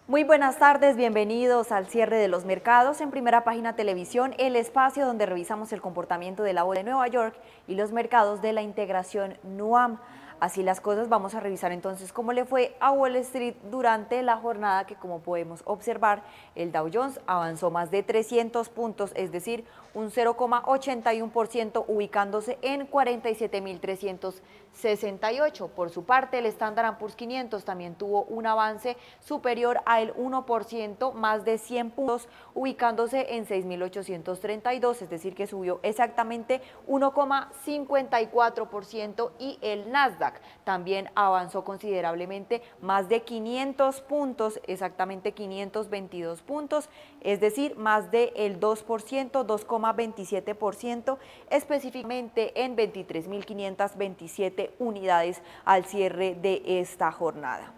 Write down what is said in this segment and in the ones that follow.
Muy buenas tardes, bienvenidos al cierre de los mercados en Primera Página Televisión, el espacio donde revisamos el comportamiento de la bolsa de Nueva York y los mercados de la integración NUAM. Así las cosas, vamos a revisar entonces cómo le fue a Wall Street durante la jornada que, como podemos observar, el Dow Jones avanzó más de 300 puntos, es decir, un 0,81%, ubicándose en 47.368. Por su parte, el Standard & Poor's 500 también tuvo un avance superior al 1%, más de 100 puntos, ubicándose en 6.832, es decir, que subió exactamente 1,54%, y el Nasdaq también avanzó considerablemente, más de 500 puntos, exactamente 522 puntos, es decir, más del 2%, 2,27%, específicamente en 23.527 unidades al cierre de esta jornada.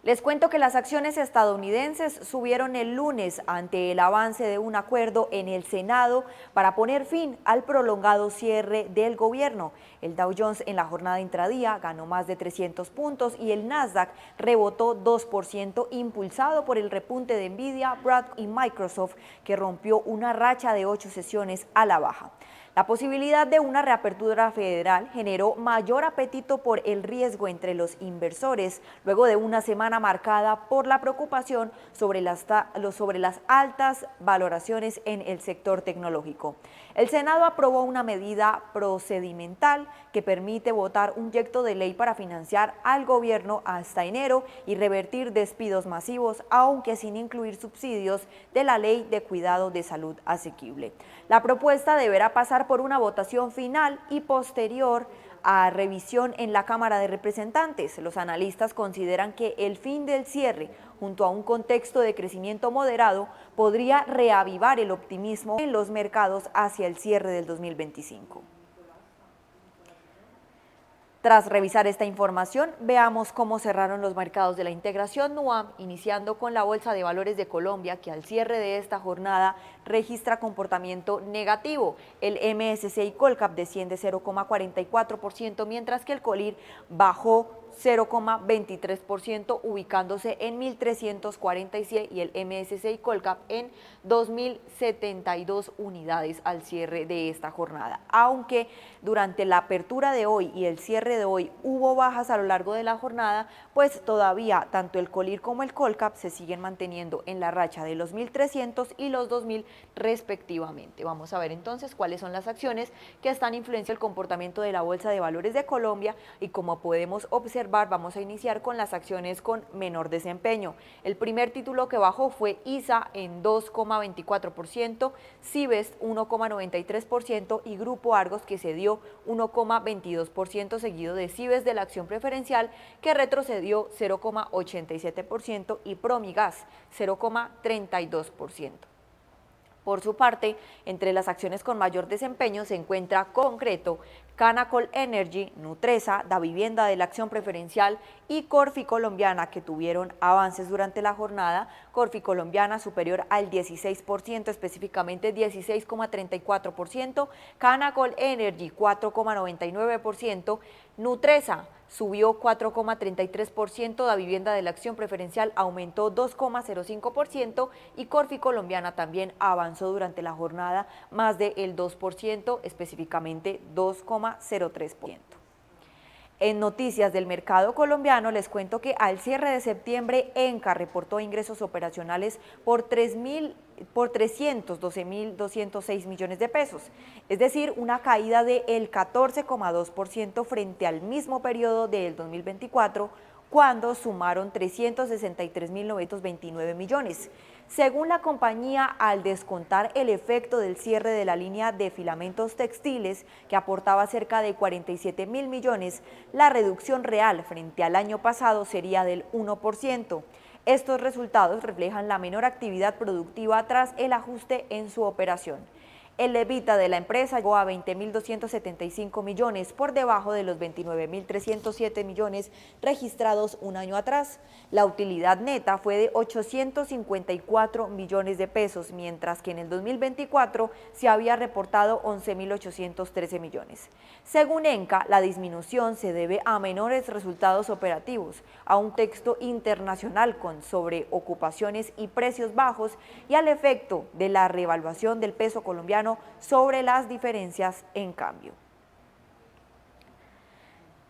Les cuento que las acciones estadounidenses subieron el lunes ante el avance de un acuerdo en el Senado para poner fin al prolongado cierre del gobierno. El Dow Jones en la jornada intradía ganó más de 300 puntos y el Nasdaq rebotó 2%, impulsado por el repunte de Nvidia, Brad y Microsoft, que rompió una racha de 8 sesiones a la baja. La posibilidad de una reapertura federal generó mayor apetito por el riesgo entre los inversores, luego de una semana marcada por la preocupación sobre las altas valoraciones en el sector tecnológico. El Senado aprobó una medida procedimental que permite votar un proyecto de ley para financiar al gobierno hasta enero y revertir despidos masivos, aunque sin incluir subsidios de la Ley de Cuidado de Salud Asequible. La propuesta deberá pasar por una votación final y posterior a revisión en la Cámara de Representantes. Los analistas consideran que el fin del cierre, junto a un contexto de crecimiento moderado, podría reavivar el optimismo en los mercados hacia el cierre del 2025. Tras revisar esta información, veamos cómo cerraron los mercados de la integración NUAM, iniciando con la Bolsa de Valores de Colombia, que al cierre de esta jornada registra comportamiento negativo. El MSCI Colcap desciende 0,44%, mientras que el Colir bajó 0,23%, ubicándose en 1.346, y el MSCI Colcap en 2.072 unidades al cierre de esta jornada. Aunque durante la apertura de hoy y el cierre de hoy hubo bajas a lo largo de la jornada, pues todavía tanto el Colir como el Colcap se siguen manteniendo en la racha de los 1.300 y los 2.000 respectivamente. Vamos a ver entonces cuáles son las acciones que están influenciando el comportamiento de la Bolsa de Valores de Colombia, y como podemos observar, vamos a iniciar con las acciones con menor desempeño. El primer título que bajó fue ISA en 2,24%, Cibest 1,93% y Grupo Argos, que cedió 1,22%, seguido de Cibest de la acción preferencial, que retrocedió 0,87%, y Promigas 0,32%. Por su parte, entre las acciones con mayor desempeño se encuentra Concreto, Canacol Energy, Nutresa, Davivienda de la acción preferencial y Corfi Colombiana, que tuvieron avances durante la jornada. Corfi Colombiana superior al 16%, específicamente 16,34%, Canacol Energy 4,99%, Nutresa subió 4,33%, Davivienda de la acción preferencial aumentó 2,05% y Corfi Colombiana también avanzó durante la jornada más del 2%, específicamente 2,03%. En noticias del mercado colombiano, les cuento que al cierre de septiembre, Enca reportó ingresos operacionales por 312.206 millones de pesos, es decir, una caída del 14,2% frente al mismo periodo del 2024, cuando sumaron 363.929 millones. Según la compañía, al descontar el efecto del cierre de la línea de filamentos textiles, que aportaba cerca de 47.000 millones, la reducción real frente al año pasado sería del 1%. Estos resultados reflejan la menor actividad productiva tras el ajuste en su operación. El EBITDA de la empresa llegó a 20.275 millones, por debajo de los 29.307 millones registrados un año atrás. La utilidad neta fue de 854 millones de pesos, mientras que en el 2024 se había reportado 11.813 millones. Según ENCA, la disminución se debe a menores resultados operativos, a un contexto internacional con sobreocupaciones y precios bajos y al efecto de la revaluación del peso colombiano sobre las diferencias en cambio.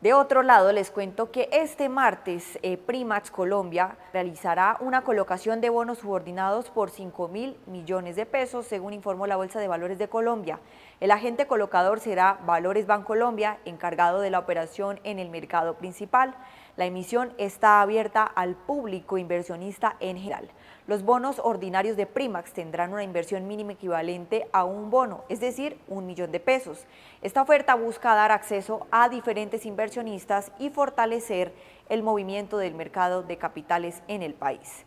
De otro lado, les cuento que este martes Primax Colombia realizará una colocación de bonos subordinados por 5.000 millones de pesos, según informó la Bolsa de Valores de Colombia. El agente colocador será Valores Bancolombia, encargado de la operación en el mercado principal. La emisión está abierta al público inversionista en general. Los bonos ordinarios de Primax tendrán una inversión mínima equivalente a un bono, es decir, 1 millón de pesos. Esta oferta busca dar acceso a diferentes inversionistas y fortalecer el movimiento del mercado de capitales en el país.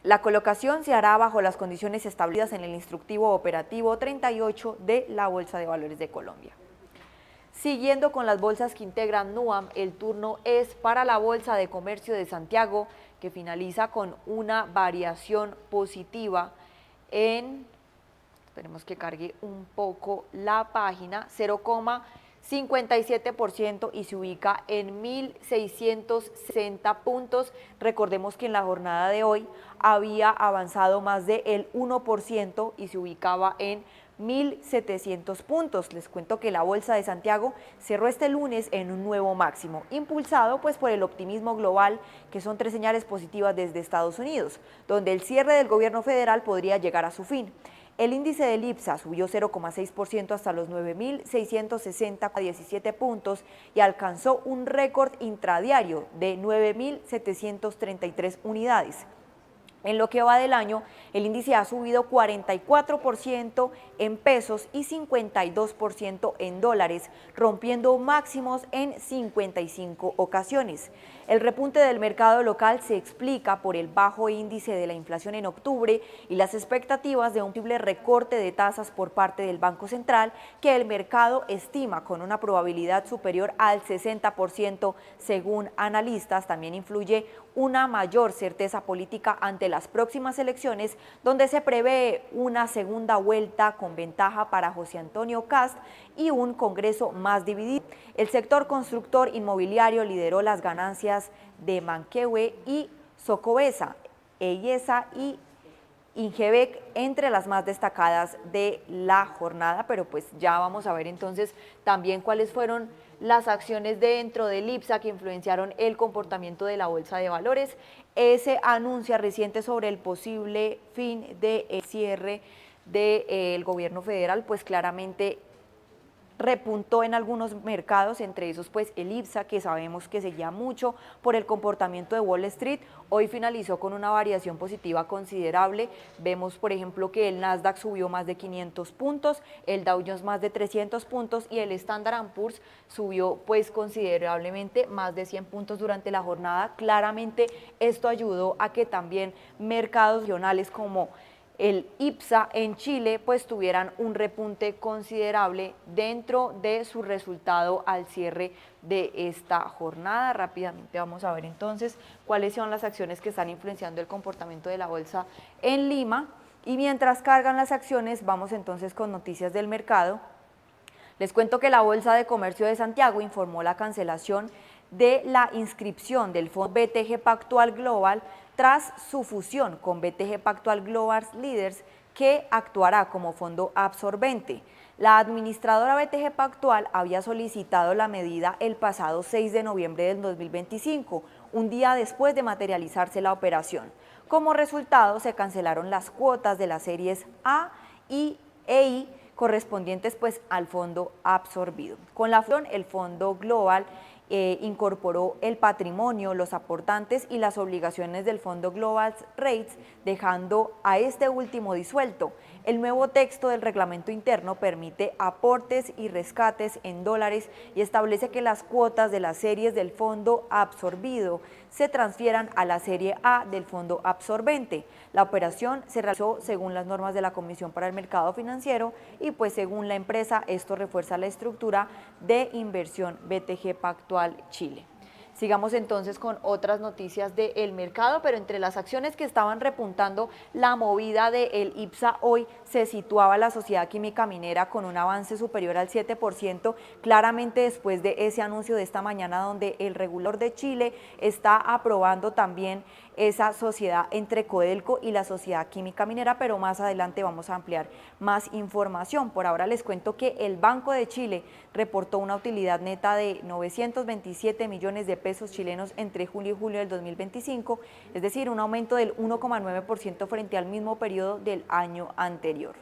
La colocación se hará bajo las condiciones establecidas en el instructivo operativo 38 de la Bolsa de Valores de Colombia. Siguiendo con las bolsas que integran NUAM, el turno es para la Bolsa de Comercio de Santiago, que finaliza con una variación positiva en, esperemos que cargue un poco la página, 0,57% y se ubica en 1.660 puntos. Recordemos que en la jornada de hoy había avanzado más del 1% y se ubicaba en 1.700 puntos. Les cuento que la Bolsa de Santiago cerró este lunes en un nuevo máximo, impulsado pues por el optimismo global, que son 3 señales positivas desde Estados Unidos, donde el cierre del gobierno federal podría llegar a su fin. El índice del IPSA subió 0,6% hasta los 9.660,17 puntos y alcanzó un récord intradiario de 9.733 unidades. En lo que va del año, el índice ha subido 44% en pesos y 52% en dólares, rompiendo máximos en 55 ocasiones. El repunte del mercado local se explica por el bajo índice de la inflación en octubre y las expectativas de un posible recorte de tasas por parte del Banco Central, que el mercado estima con una probabilidad superior al 60%, según analistas. También influye una mayor certeza política ante las próximas elecciones, donde se prevé una segunda vuelta con ventaja para José Antonio Kast y un Congreso más dividido. El sector constructor inmobiliario lideró las ganancias de Manquehue y Socobesa, Eyesa y Ingebec entre las más destacadas de la jornada, pero pues ya vamos a ver entonces también cuáles fueron las acciones dentro del IPSA que influenciaron el comportamiento de la Bolsa de Valores. Ese anuncio reciente sobre el posible fin del cierre del gobierno federal, pues claramente repuntó en algunos mercados, entre esos pues el IPSA, que sabemos que seguía mucho por el comportamiento de Wall Street. Hoy finalizó con una variación positiva considerable. Vemos por ejemplo que el Nasdaq subió más de 500 puntos, el Dow Jones más de 300 puntos y el Standard & Poor's subió pues considerablemente más de 100 puntos durante la jornada. Claramente esto ayudó a que también mercados regionales como el IPSA en Chile pues tuvieran un repunte considerable dentro de su resultado al cierre de esta jornada. Rápidamente vamos a ver entonces cuáles son las acciones que están influenciando el comportamiento de la bolsa en Lima, y mientras cargan las acciones vamos entonces con noticias del mercado. Les cuento que la Bolsa de Comercio de Santiago informó la cancelación de la inscripción del fondo BTG Pactual Global tras su fusión con BTG Pactual Global Leaders, que actuará como fondo absorbente. La administradora BTG Pactual había solicitado la medida el pasado 6 de noviembre del 2025, un día después de materializarse la operación. Como resultado, se cancelaron las cuotas de las series A y EI correspondientes pues al fondo absorbido. Con la fusión, el fondo global incorporó el patrimonio, los aportantes y las obligaciones del fondo Global Rates, dejando a este último disuelto. El nuevo texto del reglamento interno permite aportes y rescates en dólares y establece que las cuotas de las series del fondo absorbido se transfieran a la serie A del fondo absorbente. La operación se realizó según las normas de la Comisión para el Mercado Financiero y pues según la empresa esto refuerza la estructura de inversión BTG Pactual Chile. Sigamos entonces con otras noticias del mercado, pero entre las acciones que estaban repuntando la movida del IPSA hoy se situaba la Sociedad Química Minera con un avance superior al 7%, claramente después de ese anuncio de esta mañana donde el regulador de Chile está aprobando también esa sociedad entre Codelco y la Sociedad Química Minera, pero más adelante vamos a ampliar más información. Por ahora les cuento que el Banco de Chile reportó una utilidad neta de 927 millones de pesos chilenos entre julio y julio del 2025, es decir, un aumento del 1,9% frente al mismo periodo del año anterior.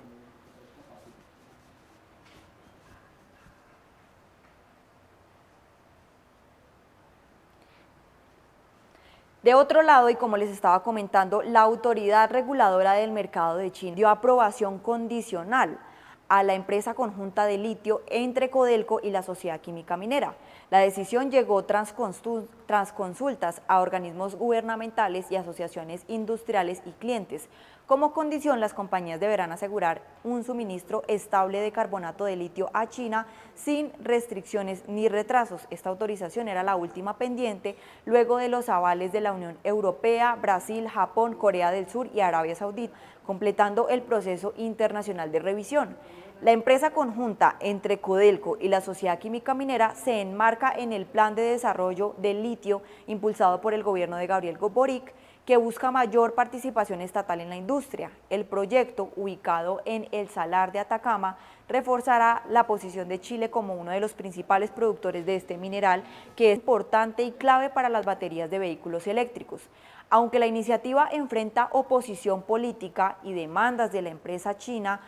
De otro lado, y como les estaba comentando, la Autoridad Reguladora del Mercado de Chile dio aprobación condicional a la empresa conjunta de litio entre Codelco y la Sociedad Química Minera. La decisión llegó tras consultas a organismos gubernamentales y asociaciones industriales y clientes. Como condición, las compañías deberán asegurar un suministro estable de carbonato de litio a China sin restricciones ni retrasos. Esta autorización era la última pendiente luego de los avales de la Unión Europea, Brasil, Japón, Corea del Sur y Arabia Saudita, completando el proceso internacional de revisión. La empresa conjunta entre Codelco y la Sociedad Química Minera se enmarca en el Plan de Desarrollo del Litio impulsado por el gobierno de Gabriel Boric, que busca mayor participación estatal en la industria. El proyecto, ubicado en el Salar de Atacama, reforzará la posición de Chile como uno de los principales productores de este mineral, que es importante y clave para las baterías de vehículos eléctricos. Aunque la iniciativa enfrenta oposición política y demandas de la empresa china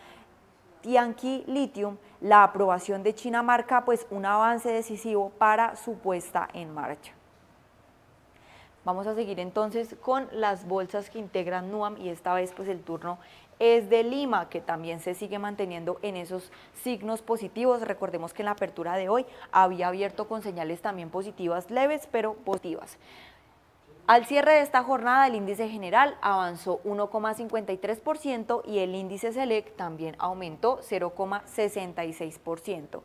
Tianqi Lithium, la aprobación de China marca pues un avance decisivo para su puesta en marcha. Vamos a seguir entonces con las bolsas que integran NUAM y esta vez pues el turno es de Lima, que también se sigue manteniendo en esos signos positivos. Recordemos que en la apertura de hoy había abierto con señales también positivas leves, pero positivas. Al cierre de esta jornada, el índice general avanzó 1,53% y el índice Select también aumentó 0,66%.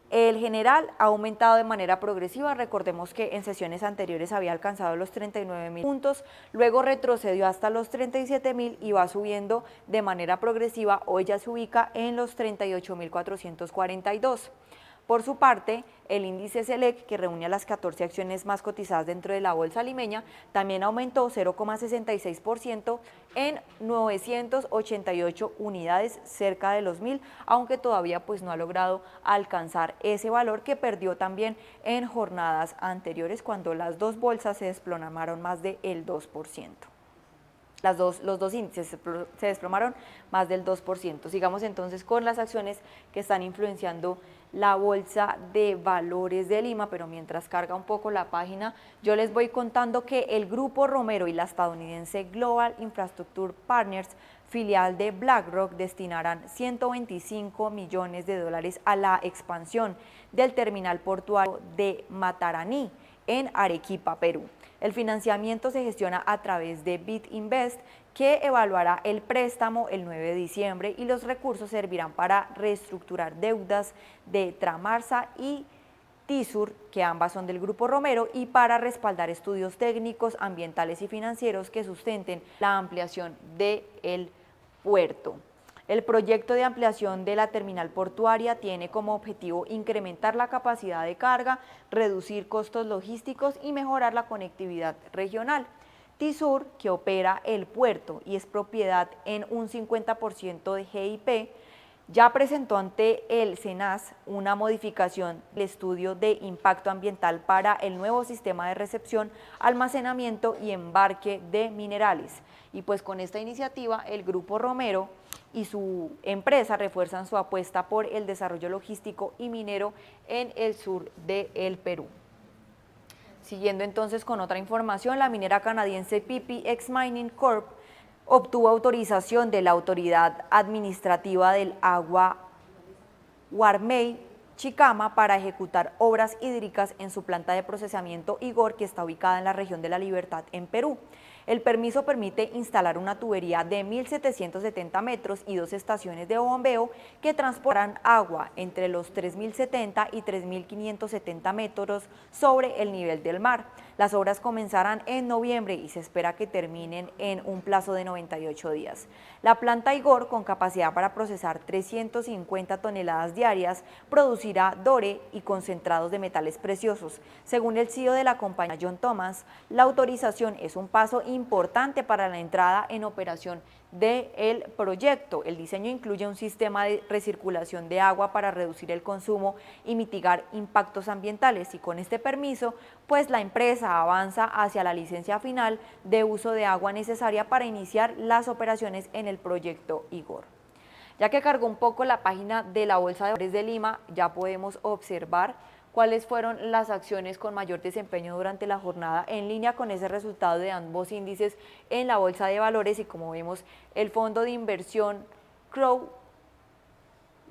El general ha aumentado de manera progresiva, recordemos que en sesiones anteriores había alcanzado los 39.000 puntos, luego retrocedió hasta los 37.000 y va subiendo de manera progresiva, hoy ya se ubica en los 38.442. Por su parte, el índice Select, que reúne a las 14 acciones más cotizadas dentro de la bolsa limeña, también aumentó 0,66% en 988 unidades, cerca de los 1.000, aunque todavía pues no ha logrado alcanzar ese valor que perdió también en jornadas anteriores cuando las dos bolsas se desplomaron más del 2%. Los dos índices se desplomaron más del 2%. Sigamos entonces con las acciones que están influenciando la Bolsa de Valores de Lima, pero mientras carga un poco la página, yo les voy contando que el Grupo Romero y la estadounidense Global Infrastructure Partners, filial de BlackRock, destinarán 125 millones de dólares a la expansión del terminal portuario de Mataraní en Arequipa, Perú. El financiamiento se gestiona a través de BitInvest, que evaluará el préstamo el 9 de diciembre y los recursos servirán para reestructurar deudas de Tramarsa y TISUR, que ambas son del Grupo Romero, y para respaldar estudios técnicos, ambientales y financieros que sustenten la ampliación del puerto. El proyecto de ampliación de la terminal portuaria tiene como objetivo incrementar la capacidad de carga, reducir costos logísticos y mejorar la conectividad regional. TISUR, que opera el puerto y es propiedad en un 50% de GIP, ya presentó ante el SENASA una modificación del estudio de impacto ambiental para el nuevo sistema de recepción, almacenamiento y embarque de minerales. Y pues con esta iniciativa el Grupo Romero y su empresa refuerzan su apuesta por el desarrollo logístico y minero en el sur del Perú. Siguiendo entonces con otra información, la minera canadiense PPX Mining Corp obtuvo autorización de la Autoridad Administrativa del Agua Guarmey Chicama para ejecutar obras hídricas en su planta de procesamiento Igor, que está ubicada en la región de La Libertad, en Perú. El permiso permite instalar una tubería de 1.770 metros y 2 estaciones de bombeo que transportarán agua entre los 3.070 y 3.570 metros sobre el nivel del mar. Las obras comenzarán en noviembre y se espera que terminen en un plazo de 98 días. La planta Igor, con capacidad para procesar 350 toneladas diarias, producirá dore y concentrados de metales preciosos. Según el CEO de la compañía, John Thomas, la autorización es un paso importante para la entrada en operación del proyecto. El diseño incluye un sistema de recirculación de agua para reducir el consumo y mitigar impactos ambientales, y con este permiso, pues la empresa avanza hacia la licencia final de uso de agua necesaria para iniciar las operaciones en el proyecto Igor. Ya que cargó un poco la página de la Bolsa de Valores de Lima, ya podemos observar cuáles fueron las acciones con mayor desempeño durante la jornada, en línea con ese resultado de ambos índices en la Bolsa de Valores. Y como vemos, el fondo de inversión Crow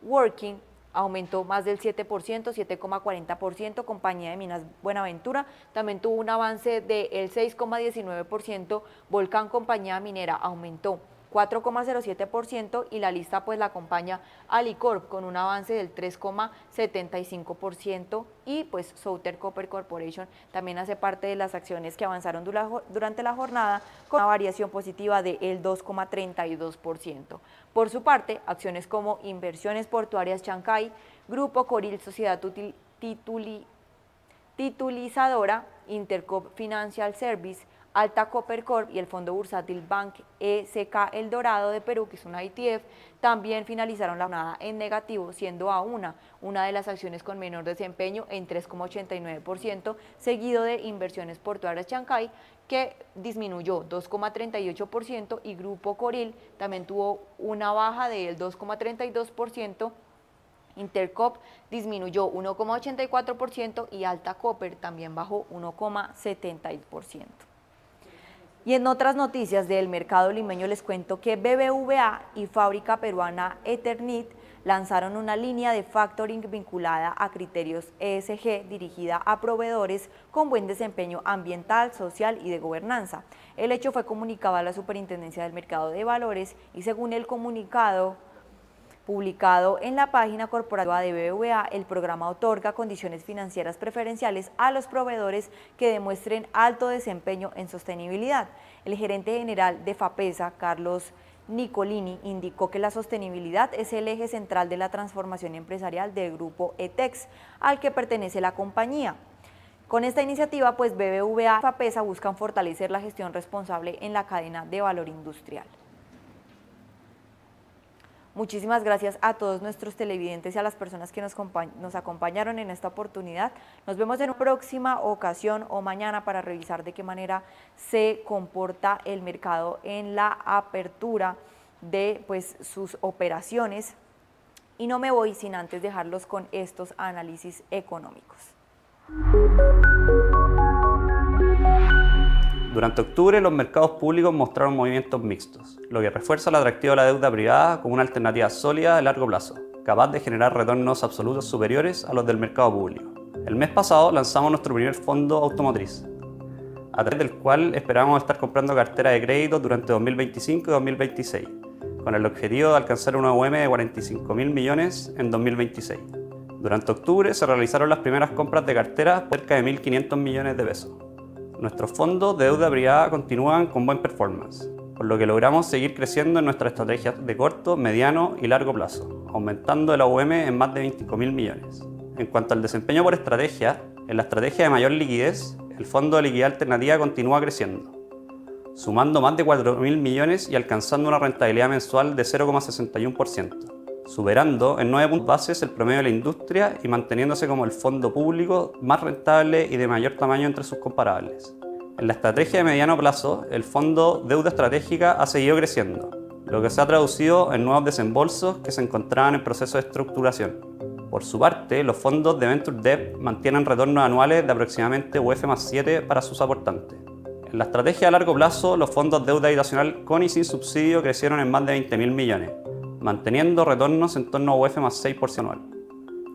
Working aumentó más del 7%, 7,40%, compañía de minas Buenaventura también tuvo un avance del 6,19%, Volcán, compañía minera, aumentó 4,07%, y la lista pues la acompaña Alicorp con un avance del 3,75%, y pues Southern Copper Corporation también hace parte de las acciones que avanzaron durante la jornada con una variación positiva del 2,32%. Por su parte, acciones como Inversiones Portuarias Chancay, Grupo Coril, Sociedad Titulizadora, Intercop Financial Service, Alta Copper Corp y el fondo bursátil Bank ESK El Dorado de Perú, que es una ETF, también finalizaron la jornada en negativo, siendo una de las acciones con menor desempeño en 3,89%, seguido de Inversiones Portuarias Chancay, que disminuyó 2,38%, y Grupo Coril también tuvo una baja del 2,32%, Intercop disminuyó 1,84% y Alta Copper también bajó 1,70%. Y en otras noticias del mercado limeño les cuento que BBVA y fábrica peruana Eternit lanzaron una línea de factoring vinculada a criterios ESG dirigida a proveedores con buen desempeño ambiental, social y de gobernanza. El hecho fue comunicado a la Superintendencia del Mercado de Valores, y según el comunicado publicado en la página corporativa de BBVA, el programa otorga condiciones financieras preferenciales a los proveedores que demuestren alto desempeño en sostenibilidad. El gerente general de FAPESA, Carlos Nicolini, indicó que la sostenibilidad es el eje central de la transformación empresarial del grupo ETEX, al que pertenece la compañía. Con esta iniciativa, pues BBVA y FAPESA buscan fortalecer la gestión responsable en la cadena de valor industrial. Muchísimas gracias a todos nuestros televidentes y a las personas que nos acompañaron en esta oportunidad. Nos vemos en una próxima ocasión o mañana para revisar de qué manera se comporta el mercado en la apertura de sus operaciones. Y no me voy sin antes dejarlos con estos análisis económicos. Durante octubre, los mercados públicos mostraron movimientos mixtos, lo que refuerza el atractivo de la deuda privada como una alternativa sólida a largo plazo, capaz de generar retornos absolutos superiores a los del mercado público. El mes pasado lanzamos nuestro primer fondo automotriz, a través del cual esperábamos estar comprando cartera de crédito durante 2025 y 2026, con el objetivo de alcanzar una UM de 45.000 millones en 2026. Durante octubre se realizaron las primeras compras de cartera por cerca de 1.500 millones de pesos. Nuestros fondos de deuda privada continúan con buen performance, por lo que logramos seguir creciendo en nuestras estrategias de corto, mediano y largo plazo, aumentando el AUM en más de 25.000 millones. En cuanto al desempeño por estrategia, en la estrategia de mayor liquidez, el fondo de liquidez alternativa continúa creciendo, sumando más de 4.000 millones y alcanzando una rentabilidad mensual de 0,61%. Superando en 9 puntos bases el promedio de la industria y manteniéndose como el fondo público más rentable y de mayor tamaño entre sus comparables. En la estrategia de mediano plazo, el fondo deuda estratégica ha seguido creciendo, lo que se ha traducido en nuevos desembolsos que se encontraban en proceso de estructuración. Por su parte, los fondos de Venture Debt mantienen retornos anuales de aproximadamente UF+7 para sus aportantes. En la estrategia a largo plazo, los fondos deuda habitacional con y sin subsidio crecieron en más de 20.000 millones, manteniendo retornos en torno a UF más 6% anual.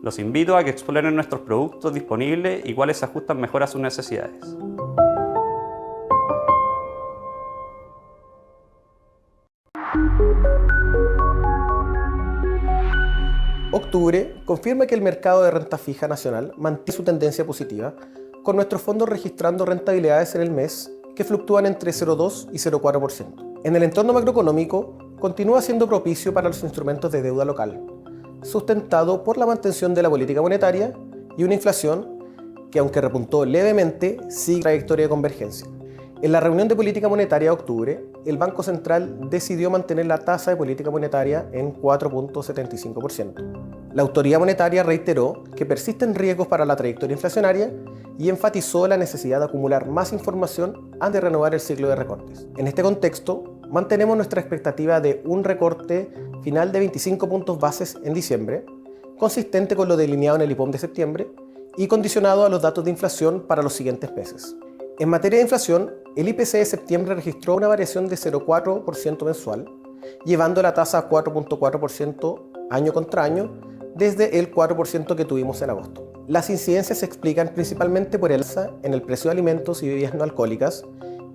Los invito a que exploren nuestros productos disponibles y cuáles se ajustan mejor a sus necesidades. Octubre confirma que el mercado de renta fija nacional mantiene su tendencia positiva, con nuestros fondos registrando rentabilidades en el mes que fluctúan entre 0,2 y 0,4%. En el entorno macroeconómico, continúa siendo propicio para los instrumentos de deuda local, sustentado por la mantención de la política monetaria y una inflación que, aunque repuntó levemente, sigue trayectoria de convergencia. En la reunión de política monetaria de octubre, el Banco Central decidió mantener la tasa de política monetaria en 4,75%. La autoridad monetaria reiteró que persisten riesgos para la trayectoria inflacionaria y enfatizó la necesidad de acumular más información antes de renovar el ciclo de recortes. En este contexto, mantenemos nuestra expectativa de un recorte final de 25 puntos bases en diciembre, consistente con lo delineado en el IPOM de septiembre y condicionado a los datos de inflación para los siguientes meses. En materia de inflación, el IPC de septiembre registró una variación de 0,4% mensual, llevando la tasa a 4,4% año contra año desde el 4% que tuvimos en agosto. Las incidencias se explican principalmente por el alza en el precio de alimentos y bebidas no alcohólicas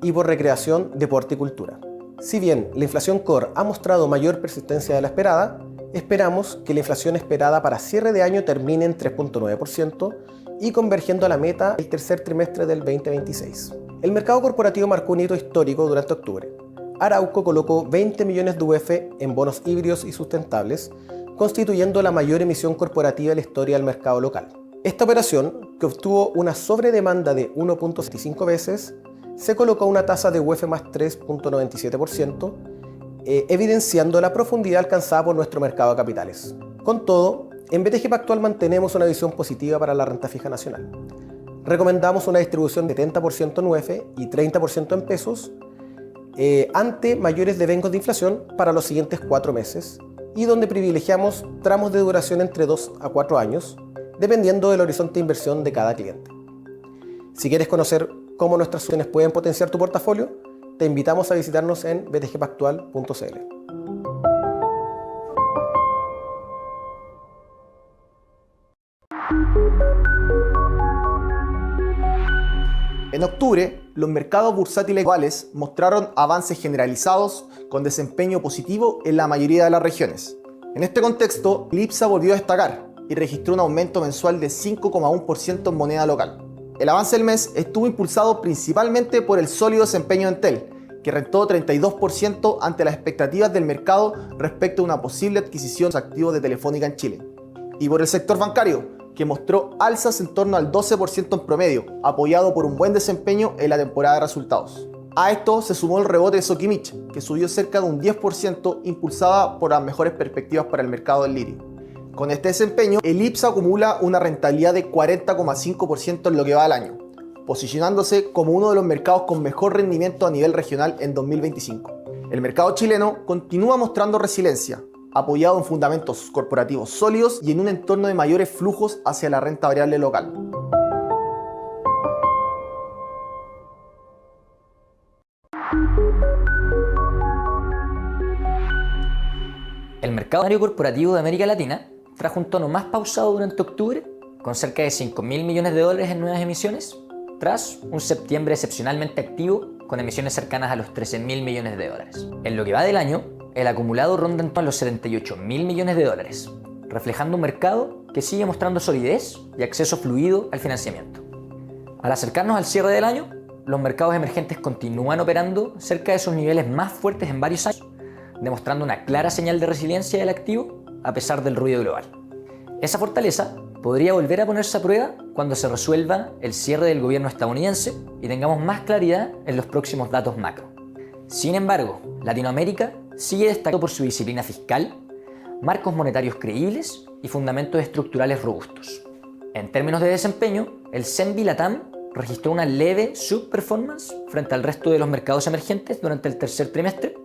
y por recreación, deporte y cultura. Si bien la inflación core ha mostrado mayor persistencia de la esperada, esperamos que la inflación esperada para cierre de año termine en 3,9% y convergiendo a la meta el tercer trimestre del 2026. El mercado corporativo marcó un hito histórico durante octubre. Arauco colocó 20 millones de UF en bonos híbridos y sustentables, constituyendo la mayor emisión corporativa de la historia del mercado local. Esta operación, que obtuvo una sobredemanda de 1,75 veces, se colocó a una tasa de UF más 3,97%, evidenciando la profundidad alcanzada por nuestro mercado de capitales. Con todo, en BTG Pactual mantenemos una visión positiva para la renta fija nacional. Recomendamos una distribución de 70% en UF y 30% en pesos ante mayores devenggos de inflación para los siguientes 4 meses y donde privilegiamos tramos de duración entre 2 a 4 años, dependiendo del horizonte de inversión de cada cliente. Si quieres conocer cómo nuestras soluciones pueden potenciar tu portafolio, te invitamos a visitarnos en btgpactual.cl. En octubre, los mercados bursátiles globales mostraron avances generalizados con desempeño positivo en la mayoría de las regiones. En este contexto, el IPSA volvió a destacar y registró un aumento mensual de 5,1% en moneda local. El avance del mes estuvo impulsado principalmente por el sólido desempeño de Entel, que rentó 32% ante las expectativas del mercado respecto a una posible adquisición de activos de Telefónica en Chile. Y por el sector bancario, que mostró alzas en torno al 12% en promedio, apoyado por un buen desempeño en la temporada de resultados. A esto se sumó el rebote de Sokimich, que subió cerca de un 10%, impulsada por las mejores perspectivas para el mercado del litio. Con este desempeño, el IPSA acumula una rentabilidad de 40,5% en lo que va del año, posicionándose como uno de los mercados con mejor rendimiento a nivel regional en 2025. El mercado chileno continúa mostrando resiliencia, apoyado en fundamentos corporativos sólidos y en un entorno de mayores flujos hacia la renta variable local. El mercado corporativo de América Latina trajo un tono más pausado durante octubre, con cerca de 5.000 millones de dólares en nuevas emisiones, tras un septiembre excepcionalmente activo con emisiones cercanas a los 13.000 millones de dólares. En lo que va del año, el acumulado ronda en torno a los 78.000 millones de dólares, reflejando un mercado que sigue mostrando solidez y acceso fluido al financiamiento. Al acercarnos al cierre del año, los mercados emergentes continúan operando cerca de sus niveles más fuertes en varios años, demostrando una clara señal de resiliencia del activo a pesar del ruido global. Esa fortaleza podría volver a ponerse a prueba cuando se resuelva el cierre del gobierno estadounidense y tengamos más claridad en los próximos datos macro. Sin embargo, Latinoamérica sigue destacando por su disciplina fiscal, marcos monetarios creíbles y fundamentos estructurales robustos. En términos de desempeño, el CENBI LATAM registró una leve subperformance frente al resto de los mercados emergentes durante el tercer trimestre,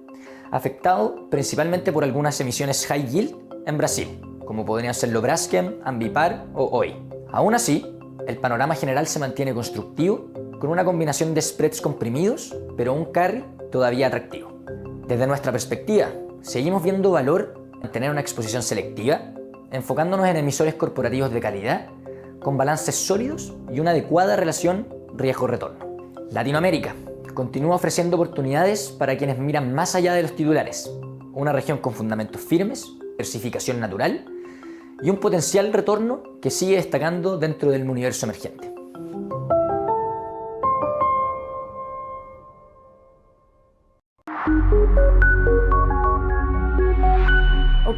afectado principalmente por algunas emisiones high yield en Brasil, como podrían ser Braskem, Ambipar o OI. Aún así, el panorama general se mantiene constructivo, con una combinación de spreads comprimidos, pero un carry todavía atractivo. Desde nuestra perspectiva, seguimos viendo valor en tener una exposición selectiva, enfocándonos en emisores corporativos de calidad, con balances sólidos y una adecuada relación riesgo-retorno. Latinoamérica continúa ofreciendo oportunidades para quienes miran más allá de los titulares, una región con fundamentos firmes, diversificación natural y un potencial retorno que sigue destacando dentro del universo emergente.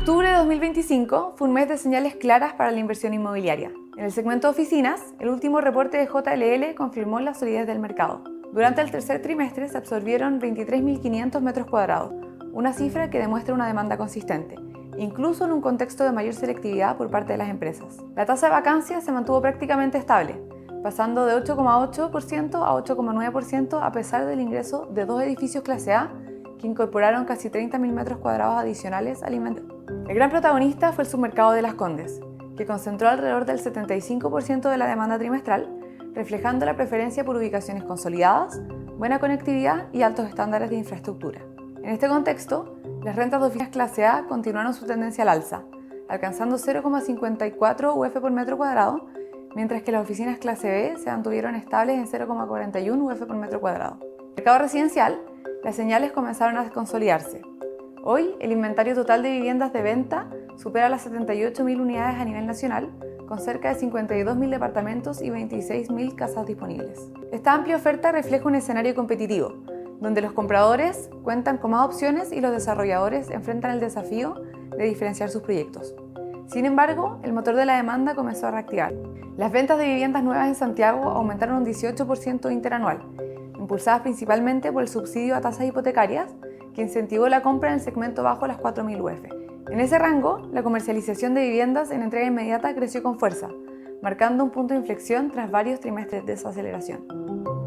Octubre de 2025 fue un mes de señales claras para la inversión inmobiliaria. En el segmento de oficinas, el último reporte de JLL confirmó la solidez del mercado. Durante el tercer trimestre se absorbieron 23.500 metros cuadrados, una cifra que demuestra una demanda consistente, incluso en un contexto de mayor selectividad por parte de las empresas. La tasa de vacancia se mantuvo prácticamente estable, pasando de 8,8% a 8,9% a pesar del ingreso de 2 edificios clase A que incorporaron casi 30.000 metros cuadrados adicionales al inventario. El gran protagonista fue el submercado de Las Condes, que concentró alrededor del 75% de la demanda trimestral, reflejando la preferencia por ubicaciones consolidadas, buena conectividad y altos estándares de infraestructura. En este contexto, las rentas de oficinas clase A continuaron su tendencia al alza, alcanzando 0,54 UF por metro cuadrado, mientras que las oficinas clase B se mantuvieron estables en 0,41 UF por metro cuadrado. En el mercado residencial, las señales comenzaron a consolidarse. Hoy, el inventario total de viviendas de venta supera las 78.000 unidades a nivel nacional, con cerca de 52.000 departamentos y 26.000 casas disponibles. Esta amplia oferta refleja un escenario competitivo, donde los compradores cuentan con más opciones y los desarrolladores enfrentan el desafío de diferenciar sus proyectos. Sin embargo, el motor de la demanda comenzó a reactivar. Las ventas de viviendas nuevas en Santiago aumentaron un 18% interanual, impulsadas principalmente por el subsidio a tasas hipotecarias, que incentivó la compra en el segmento bajo las 4.000 UF. En ese rango, la comercialización de viviendas en entrega inmediata creció con fuerza, marcando un punto de inflexión tras varios trimestres de desaceleración.